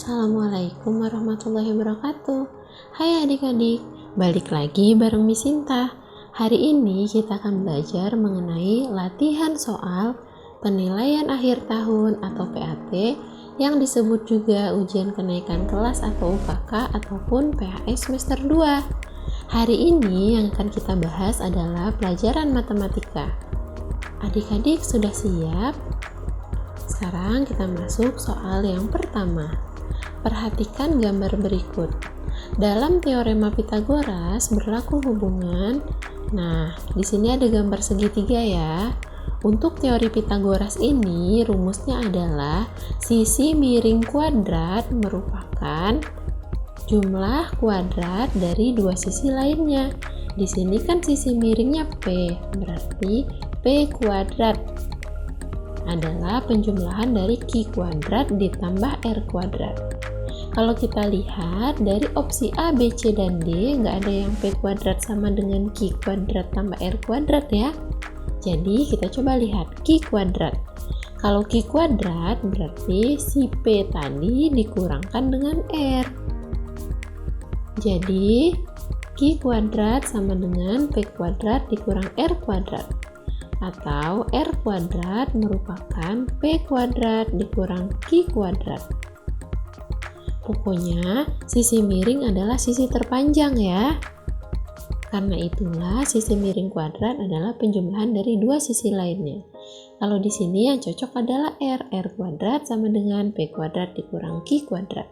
Assalamualaikum warahmatullahi wabarakatuh. Hai adik-adik, balik lagi bareng Miss Sinta. Hari ini kita akan belajar mengenai latihan soal penilaian akhir tahun atau PAT yang disebut juga ujian kenaikan kelas atau UKK ataupun PAS semester 2. Hari ini yang akan kita bahas adalah pelajaran matematika. Adik-adik sudah siap? Sekarang kita masuk soal yang pertama. Perhatikan gambar berikut. Dalam teorema Pitagoras berlaku hubungan. Nah, di sini ada gambar segitiga ya. Untuk teori Pitagoras ini rumusnya adalah sisi miring kuadrat merupakan jumlah kuadrat dari dua sisi lainnya. Di sini kan sisi miringnya P, berarti P kuadrat adalah penjumlahan dari Q kuadrat ditambah R kuadrat. Kalau kita lihat dari opsi A, B, C, dan D nggak ada yang P kuadrat sama dengan Q kuadrat tambah R kuadrat ya. Jadi kita coba lihat Q kuadrat. Kalau Q kuadrat berarti si P tadi dikurangkan dengan R. Jadi Q kuadrat sama dengan P kuadrat dikurang R kuadrat. Atau R kuadrat merupakan P kuadrat dikurang Q kuadrat. Pokoknya sisi miring adalah sisi terpanjang ya. Karena itulah sisi miring kuadrat adalah penjumlahan dari dua sisi lainnya. Kalau di sini yang cocok adalah R kuadrat sama dengan P kuadrat dikurang Q kuadrat.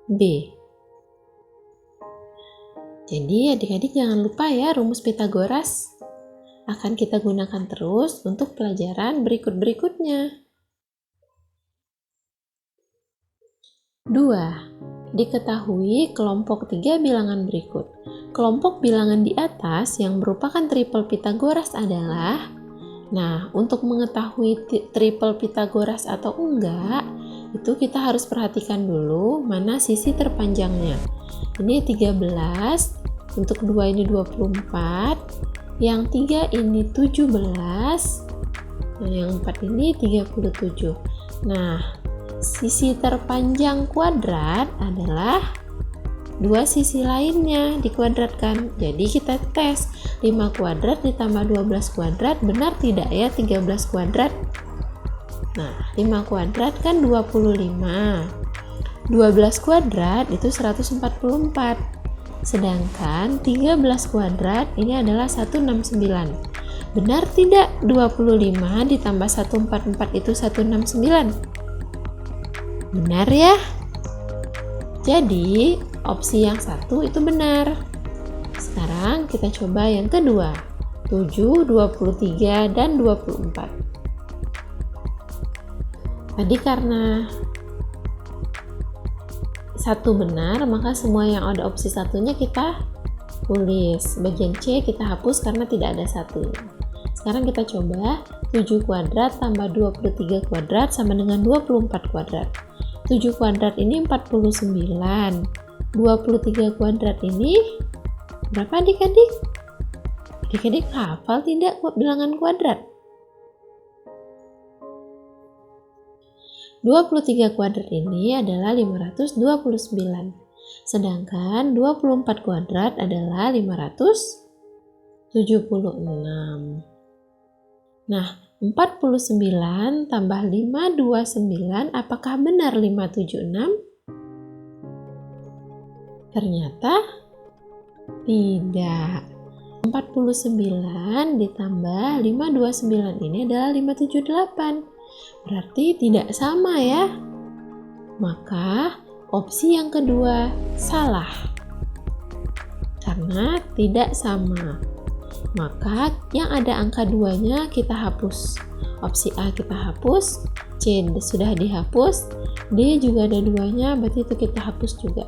B. Jadi adik-adik jangan lupa ya rumus Pitagoras. Akan kita gunakan terus untuk pelajaran berikut-berikutnya. 2. Diketahui kelompok 3 bilangan berikut. Kelompok bilangan di atas yang merupakan triple Pitagoras adalah, nah untuk mengetahui triple Pitagoras atau enggak, itu kita harus perhatikan dulu mana sisi terpanjangnya. Ini 13, untuk 2 ini 24, yang 3 ini 17, dan yang 4 ini 37. Nah, sisi terpanjang kuadrat adalah dua sisi lainnya dikuadratkan. Jadi kita tes 5 kuadrat ditambah 12 kuadrat benar tidak ya 13 kuadrat? Nah, 5 kuadrat kan 25. 12 kuadrat itu 144. Sedangkan 13 kuadrat ini adalah 169. Benar tidak 25 ditambah 144 itu 169? Benar ya? Jadi opsi yang satu itu benar. Sekarang kita coba yang kedua. 7, 23, dan 24. Tadi karena satu benar, maka semua yang ada opsi satunya kita tulis. Bagian C kita hapus karena tidak ada satu. Sekarang kita coba 7 kuadrat tambah 23 kuadrat sama dengan 24 kuadrat. 7 kuadrat ini 49. 23 kuadrat ini berapa adik-adik? Adik-adik hafal tidak bilangan kuadrat? 23 kuadrat ini adalah 529. Sedangkan 24 kuadrat adalah 576. Nah, 49 tambah 529 apakah benar 576? Ternyata tidak. 49 ditambah 529 ini adalah 578. Berarti tidak sama ya. Maka opsi yang kedua salah. Karena tidak sama. Maka yang ada angka 2-nya kita hapus. Opsi A kita hapus, C sudah dihapus, D juga ada 2-nya, berarti itu kita hapus juga.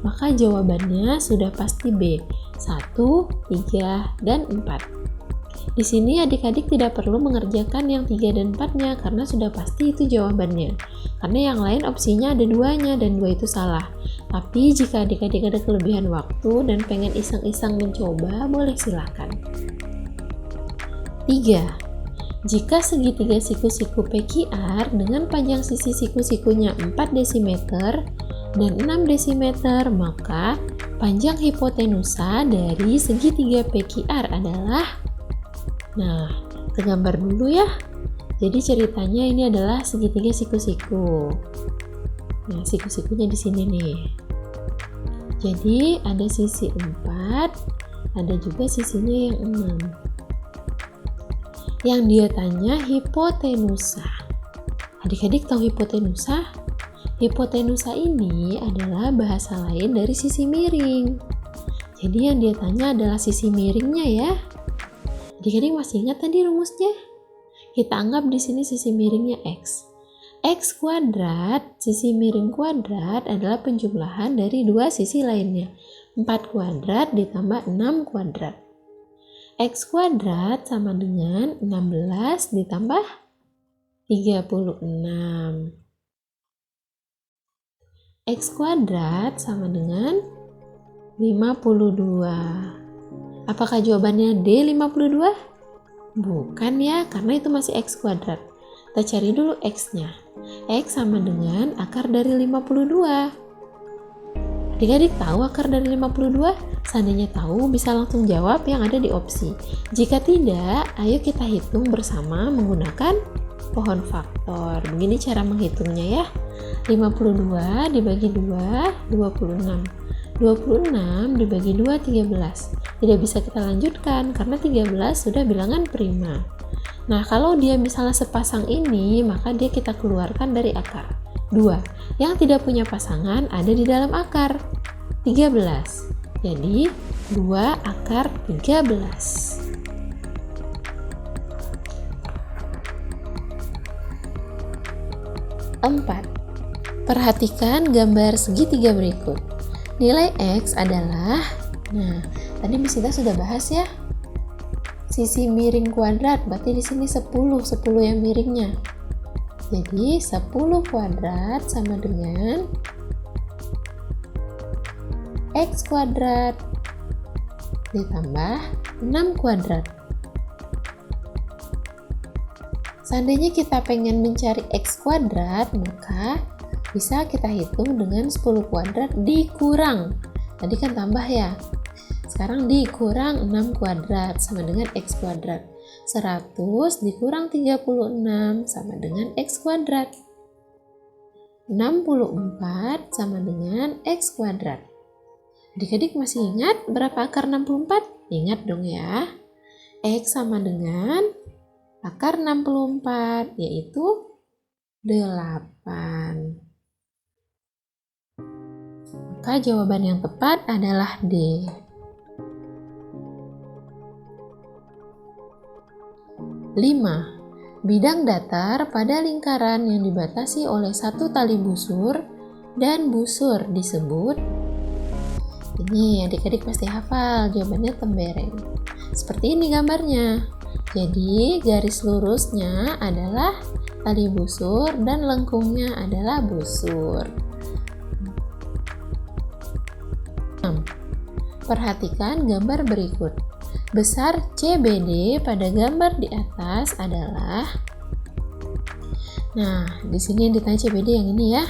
Maka jawabannya sudah pasti B, 1, 3, dan 4. Di sini adik-adik tidak perlu mengerjakan yang 3 dan 4-nya karena sudah pasti itu jawabannya. Karena yang lain opsinya ada 2-nya dan 2 itu salah. Tapi jika adik-adik ada kelebihan waktu dan pengen iseng-iseng mencoba, boleh silahkan. 3. Jika segitiga siku-siku PQR dengan panjang sisi siku-sikunya 4 desimeter, dan 6 desimeter, maka panjang hipotenusa dari segitiga PQR adalah, nah, kita gambar dulu ya. Jadi ceritanya ini adalah segitiga siku-siku. Nah, siku-sikunya di sini nih. Jadi ada sisi 4, ada juga sisinya yang 6. Yang dia tanya hipotenusa. Adik-adik tahu hipotenusa? Hipotenusa ini adalah bahasa lain dari sisi miring. Jadi yang dia tanya adalah sisi miringnya ya. Adik-adik masih ingat tadi rumusnya? Kita anggap di sini sisi miringnya X. X kuadrat, sisi miring kuadrat adalah penjumlahan dari dua sisi lainnya. 4 kuadrat ditambah 6 kuadrat. X kuadrat sama dengan 16 ditambah 36. X kuadrat sama dengan 52. Apakah jawabannya D 52? Bukan ya, karena itu masih X kuadrat. Kita cari dulu X-nya. X sama dengan akar dari 52. Adik-adik tahu akar dari 52? Seandainya tahu, bisa langsung jawab yang ada di opsi. Jika tidak, ayo kita hitung bersama menggunakan pohon faktor. Begini cara menghitungnya ya. 52 dibagi 2, 26. 26 dibagi 2, 13. Tidak bisa kita lanjutkan karena 13 sudah bilangan prima. Nah, kalau dia misalnya sepasang ini, maka dia kita keluarkan dari akar. 2. Yang tidak punya pasangan ada di dalam akar. 13. Jadi, 2 akar 13. 4. Perhatikan gambar segitiga berikut. Nilai X adalah, nah, tadi Miss Sinta sudah bahas ya. Sisi miring kuadrat, berarti di sini 10 yang miringnya. Jadi 10 kuadrat sama dengan X kuadrat ditambah 6 kuadrat. Seandainya kita pengen mencari X kuadrat, maka bisa kita hitung dengan 10 kuadrat dikurang. Tadi kan tambah ya. Sekarang dikurang 6 kuadrat sama dengan X kuadrat. 100 dikurang 36 sama dengan X kuadrat. 64 sama dengan X kuadrat. Adik-adik masih ingat berapa akar 64? Ingat dong ya. X sama dengan akar 64, yaitu 8. Maka jawaban yang tepat adalah D. 5. Bidang datar pada lingkaran yang dibatasi oleh satu tali busur dan busur disebut. Ini adik-adik pasti hafal, jawabannya tembereng. Seperti ini gambarnya. Jadi garis lurusnya adalah tali busur dan lengkungnya adalah busur. 6. Perhatikan gambar berikut. Besar CBD pada gambar di atas adalah, nah, di sini yang ditanya CBD yang ini ya.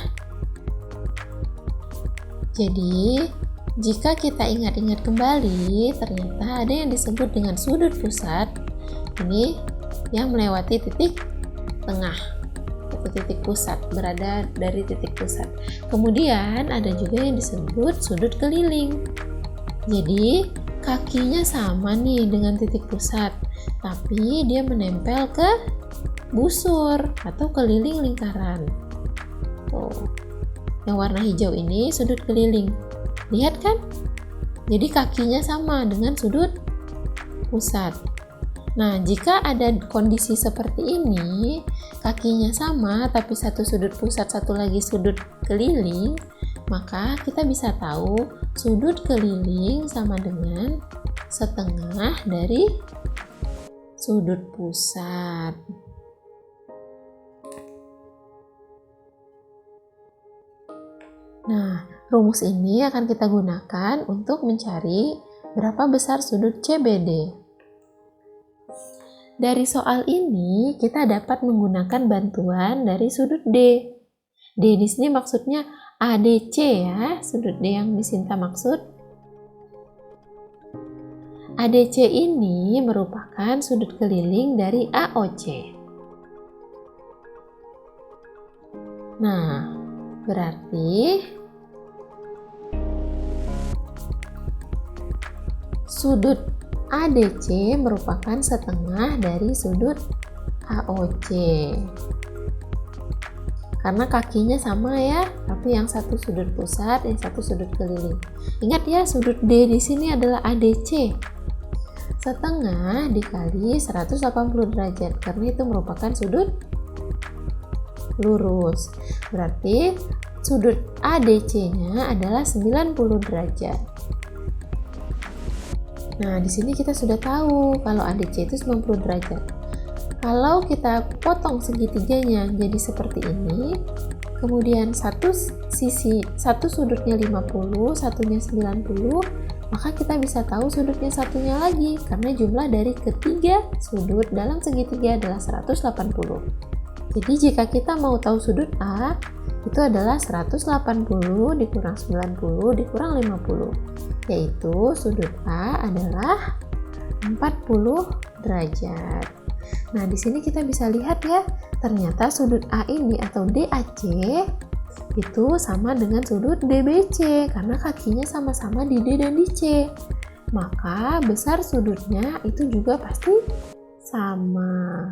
Jadi, jika kita ingat-ingat kembali, ternyata ada yang disebut dengan sudut pusat. Ini yang melewati titik tengah atau titik pusat, berada dari titik pusat. Kemudian ada juga yang disebut sudut keliling. Jadi, kakinya sama nih dengan titik pusat, tapi dia menempel ke busur atau keliling lingkaran. Tuh, yang warna hijau ini sudut keliling. Lihat kan? Jadi kakinya sama dengan sudut pusat. Nah, jika ada kondisi seperti ini, kakinya sama tapi satu sudut pusat, satu lagi sudut keliling, maka kita bisa tahu sudut keliling sama dengan setengah dari sudut pusat. Nah, rumus ini akan kita gunakan untuk mencari berapa besar sudut CBD. Dari soal ini, kita dapat menggunakan bantuan dari sudut D. D di sini maksudnya ADC ya, sudut D yang Misinta maksud. ADC ini merupakan sudut keliling dari AOC. Nah, berarti sudut ADC merupakan setengah dari sudut AOC. Karena kakinya sama ya, tapi yang satu sudut pusat, yang satu sudut keliling. Ingat ya, sudut D di sini adalah ADC. Setengah dikali 180 derajat, karena itu merupakan sudut lurus. Berarti sudut ADC-nya adalah 90 derajat. Nah, di sini kita sudah tahu kalau ADC itu 90 derajat. Kalau kita potong segitiganya jadi seperti ini, kemudian satu sudutnya 50, satunya 90, maka kita bisa tahu sudutnya satunya lagi karena jumlah dari ketiga sudut dalam segitiga adalah 180. Jadi jika kita mau tahu sudut A, itu adalah 180 dikurang 90 dikurang 50, yaitu sudut A adalah 40 derajat. Nah, di sini kita bisa lihat ya, ternyata sudut A ini atau DAC itu sama dengan sudut DBC karena kakinya sama-sama di D dan di C. Maka besar sudutnya itu juga pasti sama.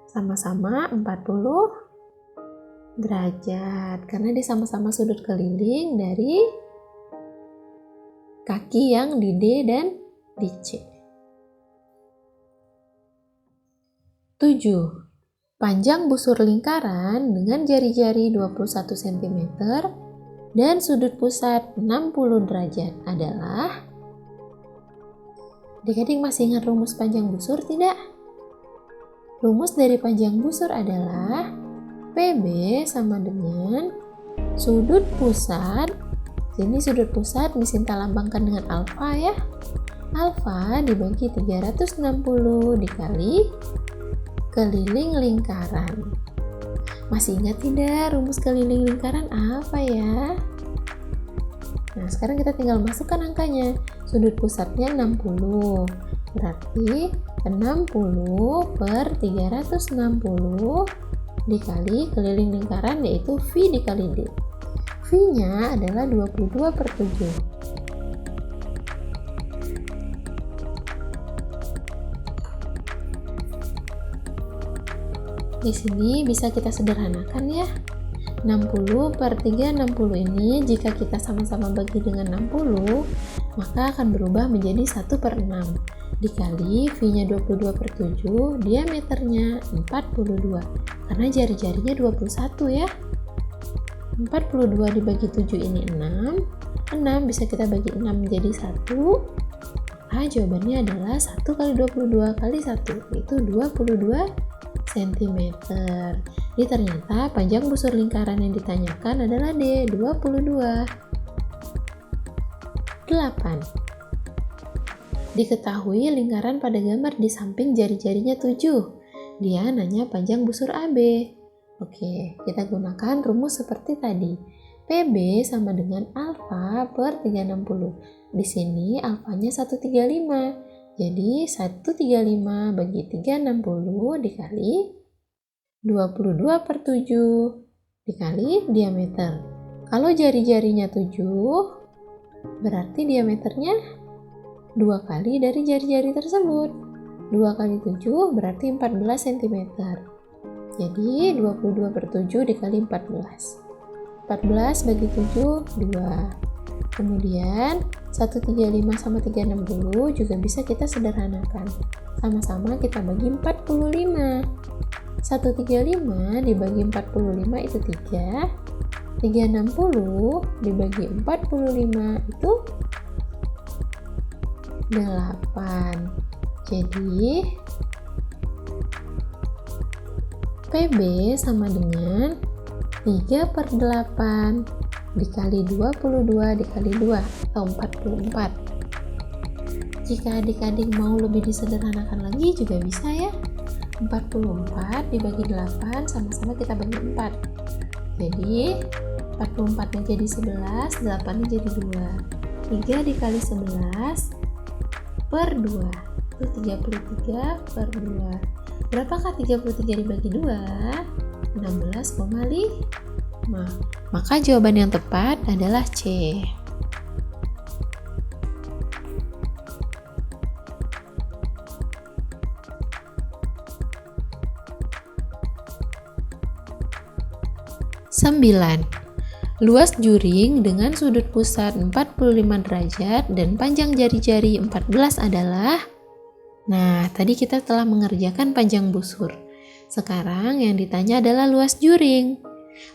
Sama-sama 40 derajat karena dia sama-sama sudut keliling dari kaki yang di D dan di C. 7. Panjang busur lingkaran dengan jari-jari 21 cm dan sudut pusat 60 derajat adalah. Adik-adik masih ingat rumus panjang busur tidak? Rumus dari panjang busur adalah PB sama dengan sudut pusat. Ini sudut pusat Misinta lambangkan dengan alfa ya. Alfa dibagi 360 dikali keliling lingkaran. Masih ingat tidak rumus keliling lingkaran apa ya? Nah, sekarang kita tinggal masukkan angkanya. Sudut pusatnya 60. Berarti 60 per 360 dikali keliling lingkaran yaitu V dikali D. V-nya adalah 22 per 7. Di sini bisa kita sederhanakan ya. 60 per 360 ini jika kita sama-sama bagi dengan 60, maka akan berubah menjadi 1 per 6 dikali V-nya 22 per 7, diameternya 42 karena jari-jarinya 21 ya. 42 dibagi 7 ini 6 bisa kita bagi 6 menjadi 1. Jawabannya adalah 1 kali 22 kali 1 itu 22 cm. Jadi ternyata panjang busur lingkaran yang ditanyakan adalah D, 22. 8. Diketahui lingkaran pada gambar di samping jari-jarinya 7. Dia nanya panjang busur AB. Oke, kita gunakan rumus seperti tadi. PB sama dengan alfa per 360. Di sini alfanya 135. Jadi 135 bagi 360 dikali 22 per 7 dikali diameter. Kalau jari-jarinya 7, berarti diameternya 2 kali dari jari-jari tersebut. 2 kali 7 berarti 14 cm. Jadi 22 per 7 dikali 14. 14 bagi 7, 2. Kemudian 135 sama 360 juga bisa kita sederhanakan. Sama-sama kita bagi 45. 135 dibagi 45 itu 3. 360 dibagi 45 itu 8. Jadi PB sama dengan 3 per 8 dikali 22 dikali 2 atau 44. Jika adik-adik mau lebih disederhanakan lagi juga bisa ya. 44 dibagi 8 sama-sama kita bagi 4. Jadi 44-nya jadi 11, 8-nya jadi 2. 3 dikali 11 per 2. Itu 33 per 2. Berapakah 33 dibagi 2? 16,5. Maka jawaban yang tepat adalah C. Sembilan. Luas juring dengan sudut pusat 45 derajat dan panjang jari-jari 14 adalah. Nah, tadi kita telah mengerjakan panjang busur. Sekarang yang ditanya adalah luas juring.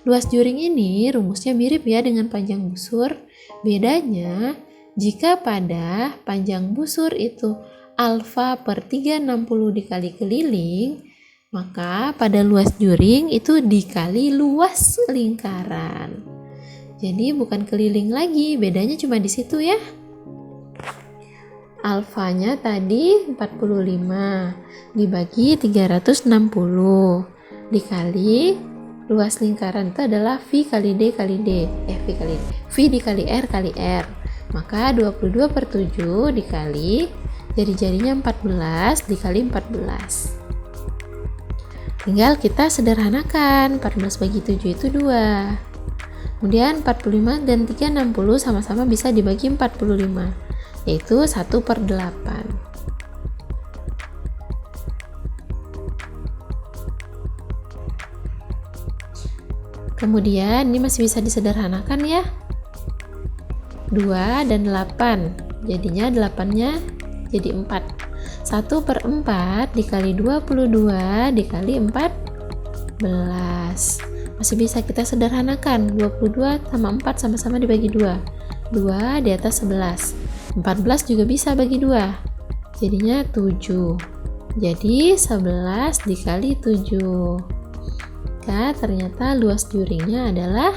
Luas juring ini rumusnya mirip ya dengan panjang busur. Bedanya, jika pada panjang busur itu alfa per 360 dikali keliling, maka pada luas juring itu dikali luas lingkaran. Jadi bukan keliling lagi, bedanya cuma di situ ya. Alfanya tadi 45 dibagi 360 dikali luas lingkaran itu adalah V kali D kali D. V dikali R kali R. Maka 22 per 7 dikali jari-jarinya 14 dikali 14. Tinggal kita sederhanakan, 14 bagi 7 itu 2. Kemudian 45 dan 360 sama-sama bisa dibagi 45, yaitu 1 per 8. Kemudian ini masih bisa disederhanakan ya. 2 dan 8, jadinya 8-nya jadi 4. 1 per 4 dikali 22 dikali 14. Masih bisa kita sederhanakan. 22 sama 4 sama-sama dibagi 2. 2 di atas 11. 14 juga bisa bagi 2. Jadinya 7. Jadi 11 dikali 7. Ternyata luas juringnya adalah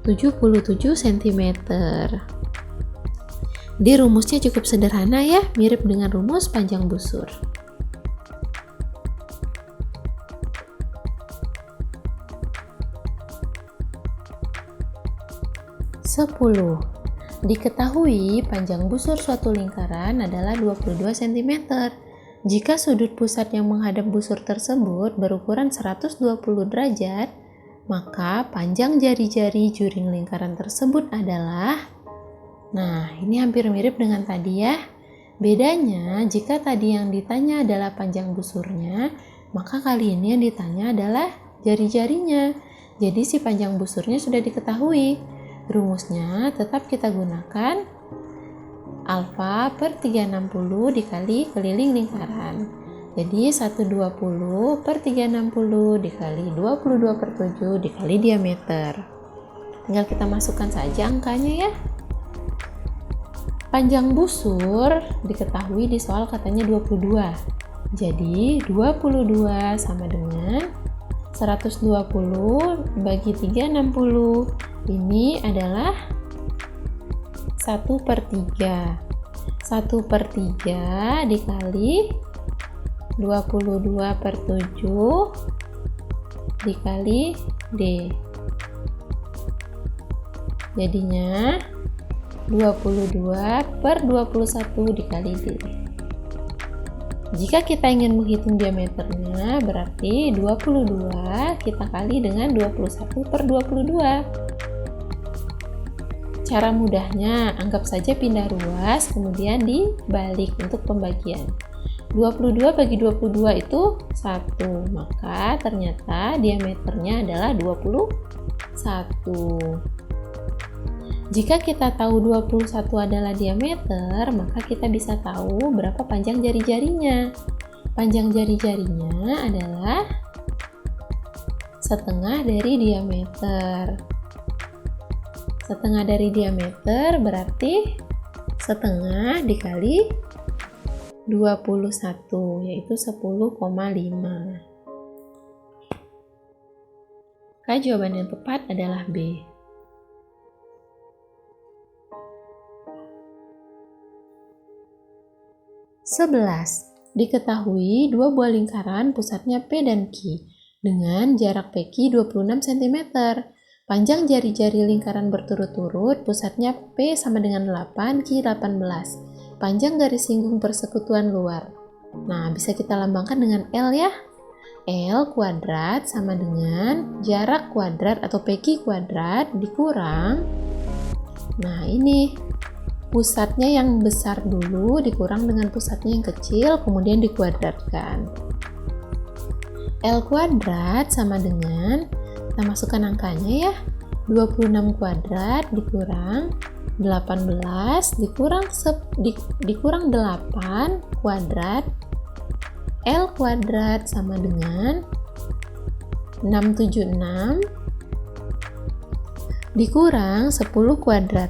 77 cm. Di rumusnya cukup sederhana ya, mirip dengan rumus panjang busur. Sepuluh. Diketahui panjang busur suatu lingkaran adalah 22 cm. Jika sudut pusat yang menghadap busur tersebut berukuran 120 derajat, maka panjang jari-jari juring lingkaran tersebut adalah. Nah, ini hampir mirip dengan tadi ya. Bedanya, jika tadi yang ditanya adalah panjang busurnya, maka kali ini yang ditanya adalah jari-jarinya. Jadi si panjang busurnya sudah diketahui. Rumusnya tetap kita gunakan alfa per 360 dikali keliling lingkaran. Jadi 120 per 360 dikali 22 per 7 dikali diameter. Tinggal kita masukkan saja angkanya ya. Panjang busur diketahui di soal katanya 22. Jadi 22 sama dengan 120 bagi 360. Ini adalah 1 per 3. 1 per 3 dikali 22 per 7 dikali D. Jadinya 22 per 21 dikali D. Jika kita ingin menghitung diameternya, berarti 22 kita kali dengan 21 per 22. Cara mudahnya, anggap saja pindah ruas, kemudian dibalik untuk pembagian. 22 bagi 22 itu 1, maka ternyata diameternya adalah 21. Jika kita tahu 21 adalah diameter, maka kita bisa tahu berapa panjang jari-jarinya. Panjang jari-jarinya adalah setengah dari diameter. Setengah dari diameter berarti setengah dikali 21, yaitu 10,5. Maka jawaban yang tepat adalah B. Sebelas. Diketahui dua buah lingkaran pusatnya P dan Q dengan jarak PQ 26 cm. Panjang jari-jari lingkaran berturut-turut, pusatnya P sama dengan 8, Q 18. Panjang garis singgung persekutuan luar. Nah, bisa kita lambangkan dengan L ya. L kuadrat sama dengan jarak kuadrat atau PQ kuadrat dikurang. Nah, ini pusatnya yang besar dulu dikurang dengan pusatnya yang kecil, kemudian dikuadratkan. L kuadrat sama dengan, kita masukkan angkanya ya, 26 kuadrat dikurang 18 dikurang 8 kuadrat. L kuadrat sama dengan 676 dikurang 10 kuadrat.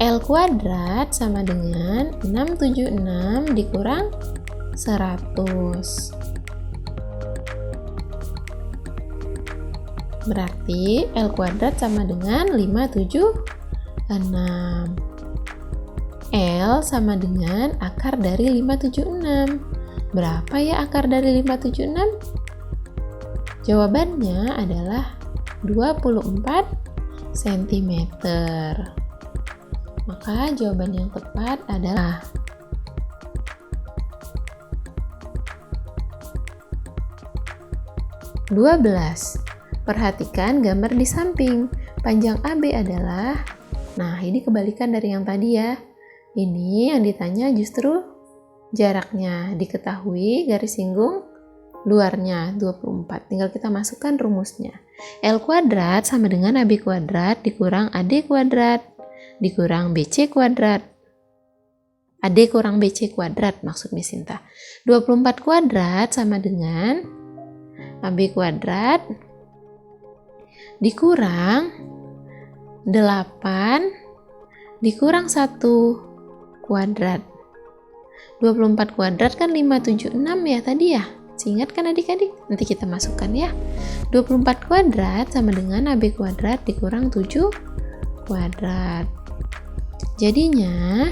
L kuadrat sama dengan 676 dikurang 100. Berarti L kuadrat sama dengan 576. L sama dengan akar dari 576. Berapa ya akar dari 576? Jawabannya adalah 24 cm. Maka jawaban yang tepat adalah 12. Perhatikan gambar di samping. Panjang AB adalah, nah ini kebalikan dari yang tadi ya. Ini yang ditanya justru jaraknya. Diketahui garis singgung luarnya 24. Tinggal kita masukkan rumusnya. L kuadrat sama dengan AB kuadrat dikurang AD kuadrat dikurang BC kuadrat. AD kurang BC kuadrat maksud Miss Sinta. 24 kuadrat sama dengan AB kuadrat dikurang 8 dikurang 1 kuadrat. 24 kuadrat kan 576 ya tadi ya. Ingat kan adik-adik? Nanti kita masukkan ya. 24 kuadrat sama dengan AB kuadrat dikurang 7 kuadrat. Jadinya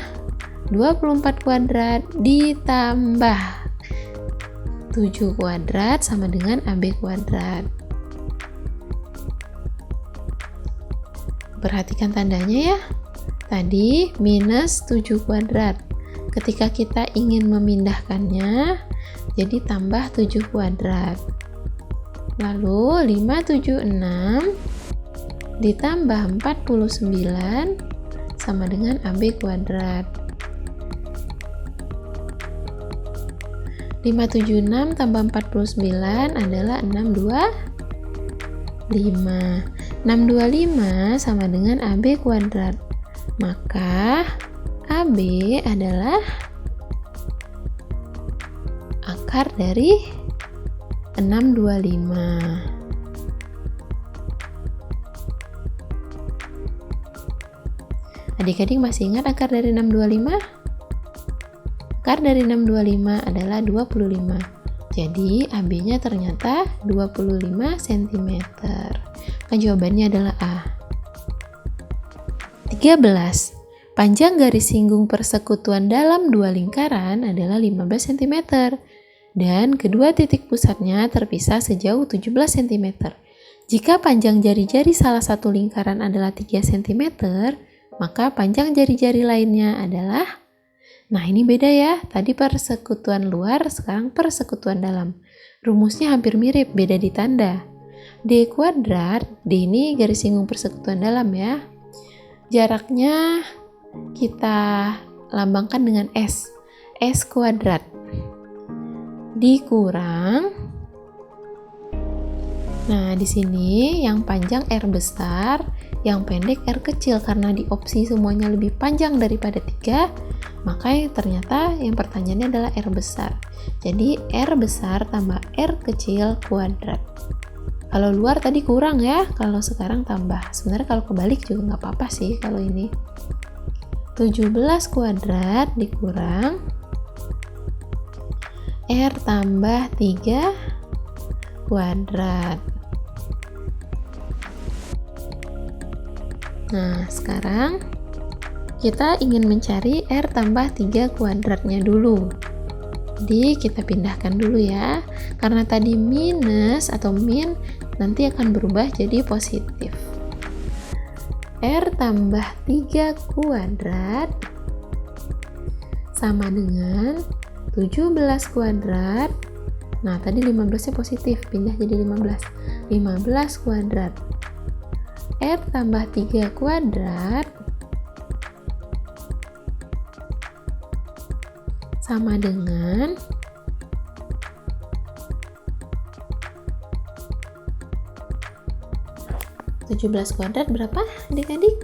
24 kuadrat ditambah 7 kuadrat sama dengan AB kuadrat. Perhatikan tandanya ya. Tadi minus 7 kuadrat. Ketika kita ingin memindahkannya, jadi tambah 7 kuadrat. Lalu 576 ditambah 49 sama dengan AB kuadrat. 576 tambah 49 adalah 625. 625 sama dengan AB kuadrat. Maka AB adalah akar dari 625. Adik-adik masih ingat akar dari 625? Akar dari 625 adalah 25. Jadi AB-nya ternyata 25 cm. Maka jawabannya adalah A. 13. Panjang garis singgung persekutuan dalam dua lingkaran adalah 15 cm. Dan kedua titik pusatnya terpisah sejauh 17 cm. Jika panjang jari-jari salah satu lingkaran adalah 3 cm, maka panjang jari-jari lainnya adalah, nah ini beda ya, tadi persekutuan luar, sekarang persekutuan dalam. Rumusnya hampir mirip, beda di tanda. D kuadrat, D ini garis singgung persekutuan dalam ya. Jaraknya kita lambangkan dengan S. S kuadrat dikurang, nah di sini yang panjang R besar, yang pendek R kecil. Karena di opsi semuanya lebih panjang daripada 3, maka ternyata yang pertanyaannya adalah R besar. Jadi R besar tambah R kecil kuadrat. Kalau luar tadi kurang ya, kalau sekarang tambah. Sebenarnya kalau kebalik juga nggak apa-apa sih kalau ini. 17 kuadrat dikurang R tambah 3 kuadrat. Nah, sekarang kita ingin mencari R tambah 3 kuadratnya dulu. Jadi kita pindahkan dulu ya, karena tadi minus atau min nanti akan berubah jadi positif. R tambah 3 kuadrat sama dengan 17 kuadrat. Nah tadi 15 nya positif, pindah jadi 15. 15 kuadrat. R tambah 3 kuadrat sama dengan 17 kuadrat berapa adik-adik?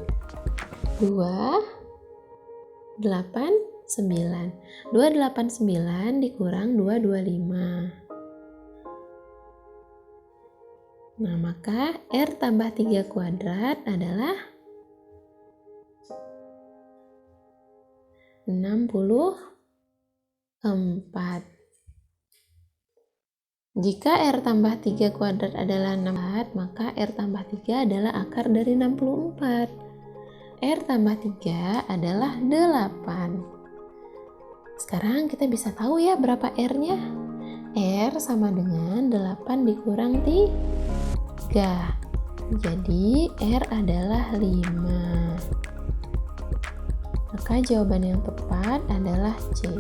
289. 289 dikurang 225. Nah, maka R tambah 3 kuadrat adalah 64. Jika R tambah 3 kuadrat adalah 64, maka R tambah 3 adalah akar dari 64. R tambah 3 adalah 8. Sekarang kita bisa tahu ya berapa R-nya. R sama dengan 8 dikurang 3. Jadi R adalah 5. Maka jawaban yang tepat adalah C.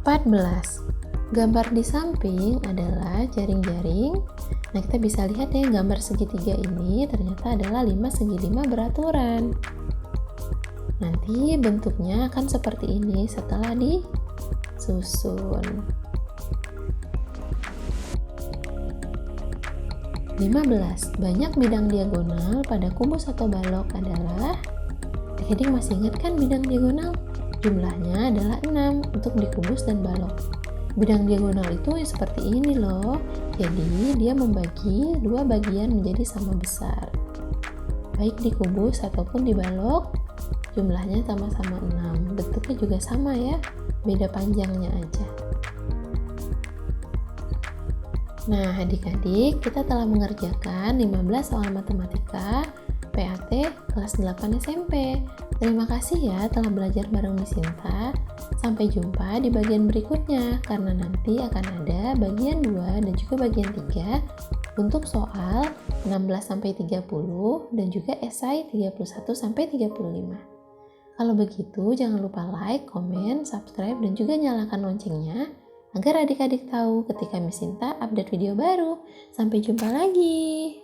14. Gambar di samping adalah jaring-jaring. Nah, kita bisa lihat ya gambar segitiga ini ternyata adalah 5 segi 5 beraturan. Nanti bentuknya akan seperti ini setelah disusun. 15. Banyak bidang diagonal pada kubus atau balok adalah, adik-adik masih ingat kan bidang diagonal? Jumlahnya adalah 6 untuk di kubus dan balok. Bidang diagonal itu seperti ini loh. Jadi dia membagi dua bagian menjadi sama besar. Baik di kubus ataupun di balok, jumlahnya sama-sama 6. Bentuknya juga sama ya, beda panjangnya aja. Nah, adik-adik, kita telah mengerjakan 15 soal matematika PAT kelas 8 SMP. Terima kasih ya telah belajar bareng Miss Sinta. Sampai jumpa di bagian berikutnya, karena nanti akan ada bagian 2 dan juga bagian 3 untuk soal 16-30 dan juga esai 31-35. Kalau begitu, jangan lupa like, komen, subscribe, dan juga nyalakan loncengnya agar adik-adik tahu ketika Miss Sinta update video baru. Sampai jumpa lagi.